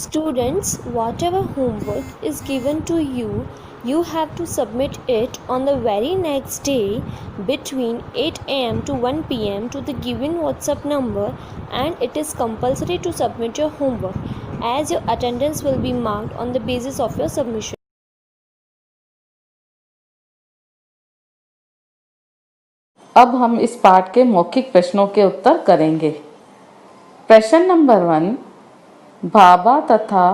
Students, whatever homework is given to you, you have to submit it on the very next day between 8 am to 1 pm to the given WhatsApp number, and it is compulsory to submit your homework as your attendance will be marked on the basis of your submission. अब हम इस पाठ के मौखिक प्रश्नों के उत्तर करेंगे। प्रश्न नंबर 1, बाबा तथा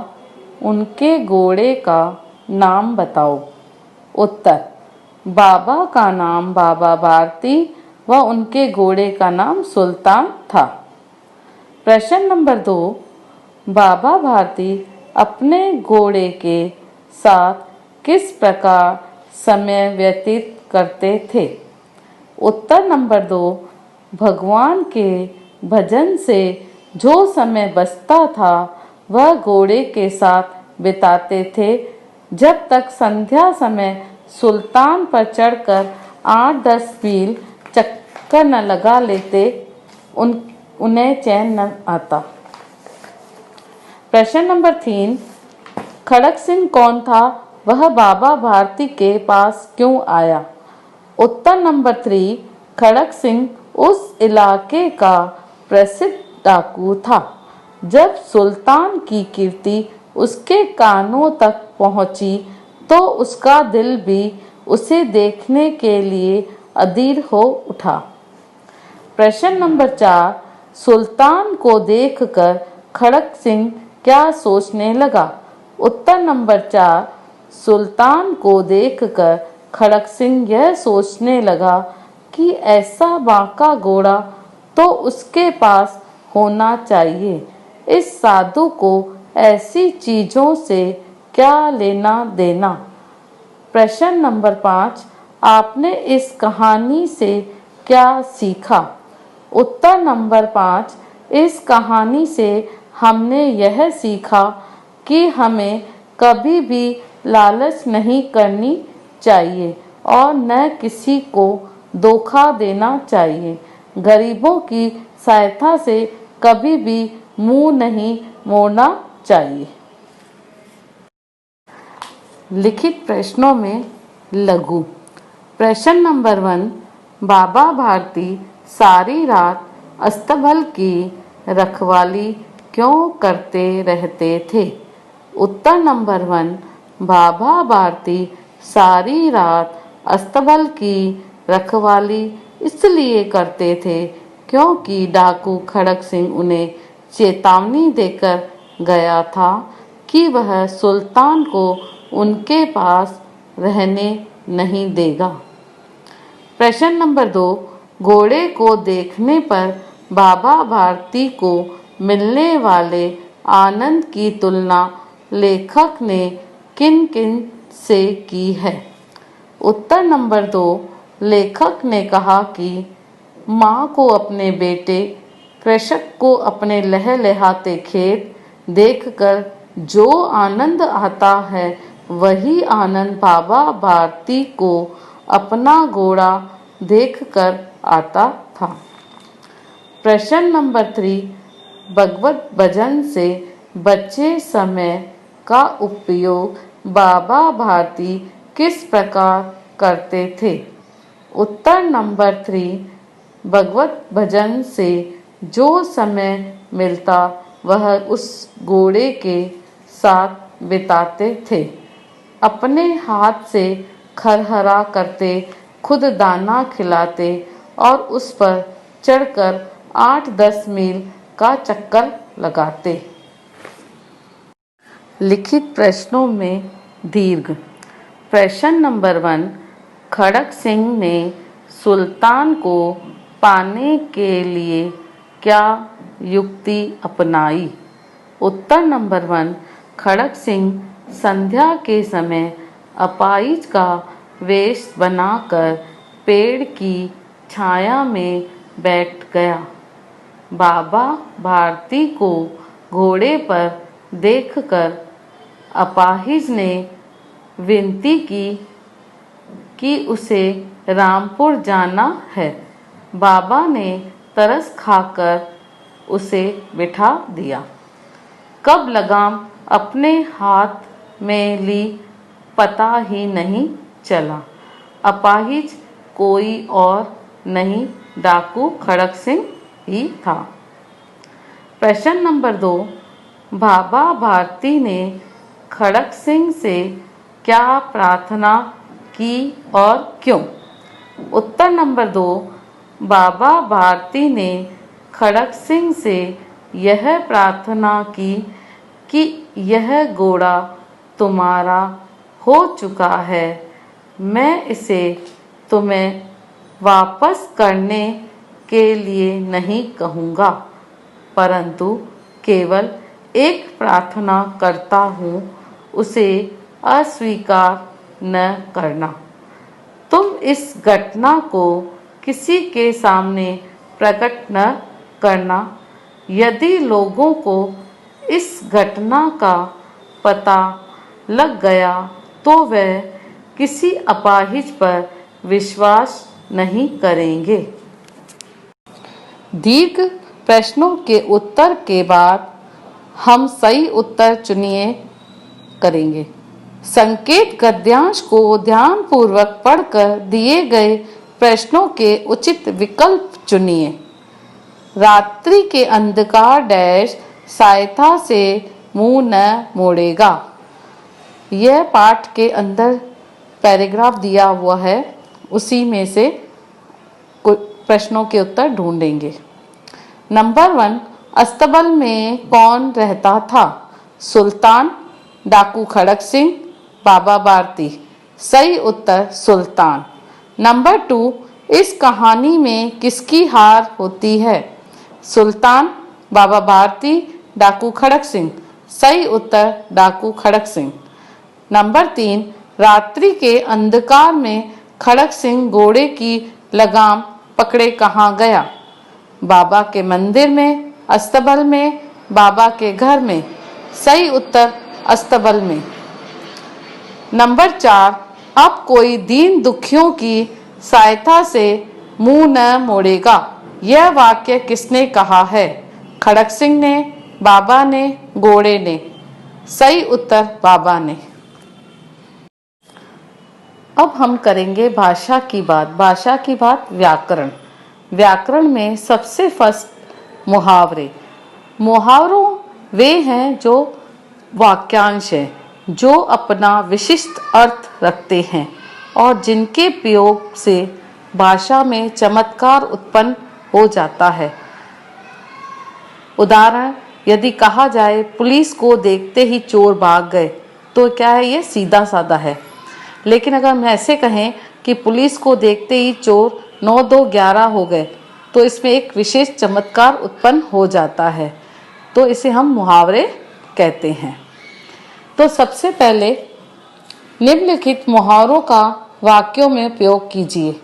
उनके घोड़े का नाम बताओ। उत्तर, बाबा का नाम बाबा भारती व उनके घोड़े का नाम सुल्तान था। प्रश्न नंबर 2, बाबा भारती अपने घोड़े के साथ किस प्रकार समय व्यतीत करते थे। उत्तर नंबर 2, भगवान के भजन से जो समय बचता था वह घोड़े के साथ बिताते थे, जब तक संध्या समय सुल्तान पर चढ़कर 8-10 मील चक्कर न लगा लेते उन्हें चैन न आता। प्रश्न नंबर 3, खड़क सिंह कौन था, वह बाबा भारती के पास क्यों आया। उत्तर नंबर 3, खड़क सिंह उस इलाके का प्रसिद्ध डाकू था। जब सुल्तान की कीर्ति उसके कानों तक पहुंची तो उसका दिल भी उसे देखने के लिए अधीर हो उठा। प्रश्न नंबर 4, सुल्तान को देखकर खड़क सिंह क्या सोचने लगा। उत्तर नंबर 4, सुल्तान को देखकर खड़क सिंह यह सोचने लगा कि ऐसा बांका घोड़ा तो उसके पास होना चाहिए। इस साधु को ऐसी चीजों से क्या लेना देना। प्रश्न नंबर 5, आपने इस कहानी से क्या सीखा। उत्तर नंबर 5, इस कहानी से हमने यह सीखा कि हमें कभी भी लालच नहीं करनी चाहिए और न किसी को धोखा देना चाहिए। गरीबों की सहायता से कभी भी मुंह नहीं मोड़ना चाहिए। लिखित प्रश्नों में लघु। प्रश्न नंबर 1, बाबा भारती सारी रात अस्तबल की रखवाली क्यों करते रहते थे। उत्तर नंबर 1, बाबा भारती सारी रात अस्तबल की रखवाली इसलिए करते थे क्योंकि डाकू खड़क सिंह उन्हें चेतावनी देकर गया था कि वह सुल्तान को उनके पास रहने नहीं देगा। प्रश्न नंबर 2, घोड़े को देखने पर बाबा भारती को मिलने वाले आनंद की तुलना लेखक ने किन किन से की है। उत्तर नंबर 2, लेखक ने कहा कि माँ को अपने बेटे, कृषक को अपने लहलहाते खेत देखकर जो आनंद आता है वही आनंद बाबा भारती को अपना घोड़ा देखकर आता था। प्रश्न नंबर 3, भगवत भजन से बचे समय का उपयोग बाबा भारती किस प्रकार करते थे। उत्तर नंबर 3, भगवत भजन से जो समय मिलता वह उस घोड़े के साथ बिताते थे। अपने हाथ से खरहरा करते, खुद दाना खिलाते और उस पर चढ़कर 8-10 मील का चक्कर लगाते। लिखित प्रश्नों में दीर्घ। प्रश्न नंबर 1, खड़क सिंह ने सुल्तान को पाने के लिए क्या युक्ति अपनाई। उत्तर नंबर 1, खड़क सिंह संध्या के समय अपाहिज का वेश बनाकर पेड़ की छाया में बैठ गया। बाबा भारती को घोड़े पर देखकर अपाहिज ने विनती की कि उसे रामपुर जाना है। बाबा ने तरस खाकर उसे बिठा दिया। कब लगाम अपने हाथ में ली पता ही नहीं चला। अपाहिज कोई और नहीं, डाकू खड़क सिंह ही था। प्रश्न नंबर 2, बाबा भारती ने खड़क सिंह से क्या प्रार्थना की और क्यों? उत्तर नंबर 2, बाबा भारती ने खड़क सिंह से यह प्रार्थना की कि यह घोड़ा तुम्हारा हो चुका है, मैं इसे तुम्हें वापस करने के लिए नहीं कहूँगा, परंतु केवल एक प्रार्थना करता हूँ, उसे अस्वीकार न करना। तुम इस घटना को किसी के सामने प्रकट न करना। यदि लोगों को इस घटना का पता लग गया तो वह किसी अपाहिज पर विश्वास नहीं करेंगे। दीर्घ प्रश्नों के उत्तर के बाद हम सही उत्तर चुनिए करेंगे। संकेत गद्यांश को ध्यानपूर्वक पढ़कर दिए गए प्रश्नों के उचित विकल्प चुनिए। रात्रि के अंधकार डैश सहायता से मुंह न मोड़ेगा। यह पाठ के अंदर पैराग्राफ दिया हुआ है, उसी में से प्रश्नों के उत्तर ढूंढेंगे। नंबर 1, अस्तबल में कौन रहता था? सुल्तान, डाकू खड़क सिंह, बाबा भारती। सही उत्तर सुल्तान। नंबर 2, इस कहानी में किसकी हार होती है? सुल्तान, बाबा भारती, डाकू खड़क सिंह। सही उत्तर डाकू खड़क सिंह। नंबर 3, रात्रि के अंधकार में खड़क सिंह घोड़े की लगाम पकड़े कहाँ गया? बाबा के मंदिर में, अस्तबल में, बाबा के घर में। सही उत्तर अस्तबल में। नंबर 4, अब कोई दीन दुखियों की सहायता से मुंह न मोड़ेगा। यह वाक्य किसने कहा है? खड़क सिंह ने, बाबा ने, घोड़े ने। सही उत्तर बाबा ने। अब हम करेंगे भाषा की बात। भाषा की बात व्याकरण। व्याकरण में सबसे फर्स्ट मुहावरे। मुहावरों वे हैं जो वाक्यांश हैं, जो अपना विशिष्ट अर्थ रखते हैं और जिनके प्रयोग से भाषा में चमत्कार उत्पन्न हो जाता है। उदाहरण, यदि कहा जाए पुलिस को देखते ही चोर भाग गए, तो क्या है, ये सीधा साधा है। लेकिन अगर हम ऐसे कहें कि पुलिस को देखते ही चोर 9-2-11 हो गए, तो इसमें एक विशेष चमत्कार उत्पन्न हो जाता है, तो इसे हम मुहावरे कहते हैं। तो सबसे पहले निम्नलिखित मुहावरों का वाक्यों में प्रयोग कीजिए।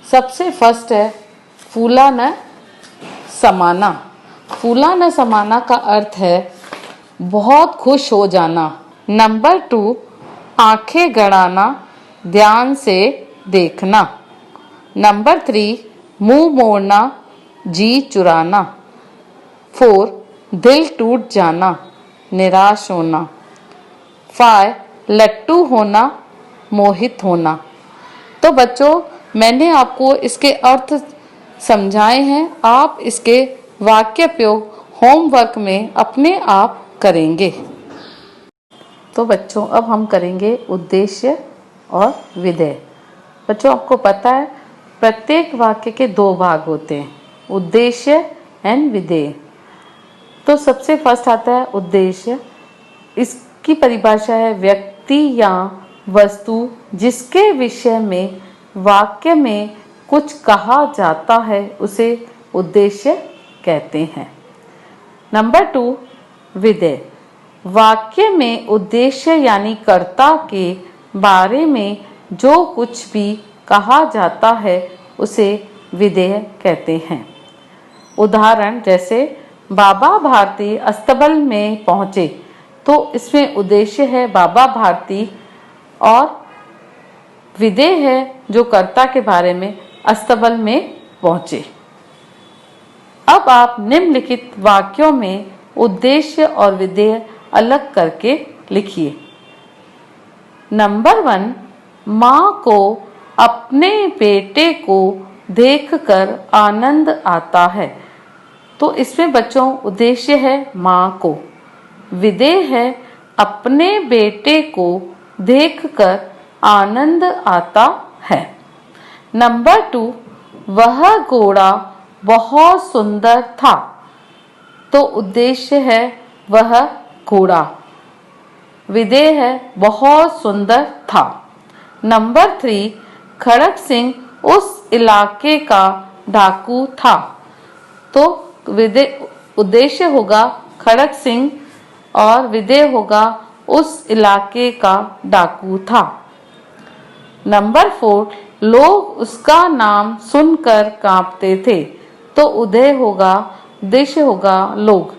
सबसे फर्स्ट है फूला न समाना। फूला न समाना का अर्थ है बहुत खुश हो जाना। नंबर 2, आंखें गड़ाना, ध्यान से देखना। नंबर 3, मुंह मोड़ना, जी चुराना। 4, दिल टूट जाना, निराश होना। 5, लट्टू होना, मोहित होना। तो बच्चों, मैंने आपको इसके अर्थ समझाए हैं। आप इसके वाक्य प्रयोग होमवर्क में अपने आप करेंगे। तो बच्चों, अब हम करेंगे उद्देश्य और विधेय। बच्चों, आपको पता है प्रत्येक वाक्य के 2 भाग होते हैं, उद्देश्य एंड विधेय। तो सबसे फर्स्ट आता है उद्देश्य। इसकी परिभाषा है व्यक्ति या वस्तु जिसके विषय में वाक्य में कुछ कहा जाता है, उसे उद्देश्य कहते हैं। नंबर 2, विधेय। वाक्य में उद्देश्य यानी कर्ता के बारे में जो कुछ भी कहा जाता है, उसे विधेय कहते हैं। उदाहरण, जैसे बाबा भारती अस्तबल में पहुंचे, तो इसमें उद्देश्य है बाबा भारती और विधेय है जो कर्ता के बारे में अस्तबल में पहुंचे। अब आप निम्नलिखित वाक्यों में उद्देश्य और विधेय अलग करके लिखिए। नंबर 1, माँ को अपने बेटे को देखकर आनंद आता है। तो इसमें बच्चों उद्देश्य है माँ को, विधेय है अपने बेटे को देखकर आनंद आता है। नंबर 2, वह घोड़ा बहुत सुंदर था। तो उद्देश्य है वह घोड़ा, विधेय है बहुत सुंदर था। नंबर 3, खड़क सिंह उस इलाके का डाकू था। तो उद्देश्य होगा खड़क सिंह और विधेय होगा उस इलाके का डाकू था। नंबर 4, लोग उसका नाम सुनकर कांपते थे। तो उद्देश्य होगा लोग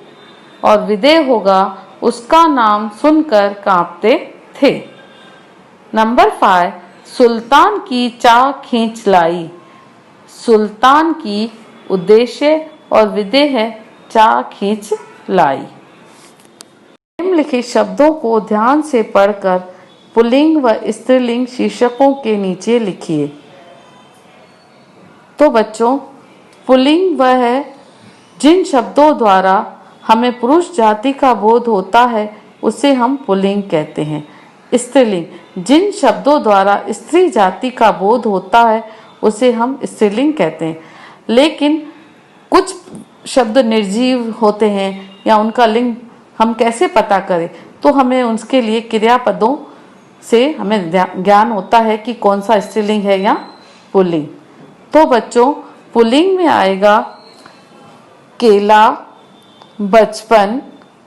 और विधेय होगा उसका नाम सुनकर कांपते थे। नंबर 5, सुल्तान की चाह खींच लाई। सुल्तान की उद्देश्य और विधेय है चाह खींच लाई। निम्नलिखित शब्दों को ध्यान से पढ़कर पुल्लिंग व स्त्रीलिंग शीर्षकों के नीचे लिखिए। तो बच्चों, पुल्लिंग वह है जिन शब्दों द्वारा हमें पुरुष जाति का बोध होता है उसे हम पुल्लिंग कहते हैं। स्त्रीलिंग जिन शब्दों द्वारा स्त्री जाति का बोध होता है उसे हम स्त्रीलिंग कहते हैं। लेकिन कुछ शब्द निर्जीव होते हैं या उनका लिंग हम कैसे पता करें, तो हमें उसके लिए क्रियापदों से हमें ज्ञान होता है कि कौन सा स्त्रीलिंग है या पुल्लिंग। तो बच्चों, पुल्लिंग में आएगा केला, बचपन,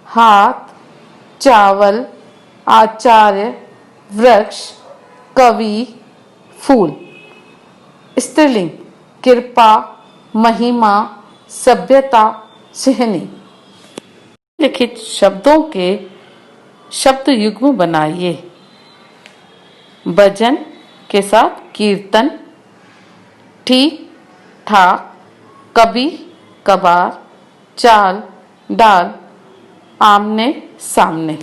हाथ, चावल, आचार्य, वृक्ष, कवि, फूल। स्त्रीलिंग कृपा, महिमा, सभ्यता, सिहनी। लिखित शब्दों के शब्द युग्म बनाइए। भजन के साथ कीर्तन, ठीक ठाक, कभी कभार, चाल डाल, आमने सामने।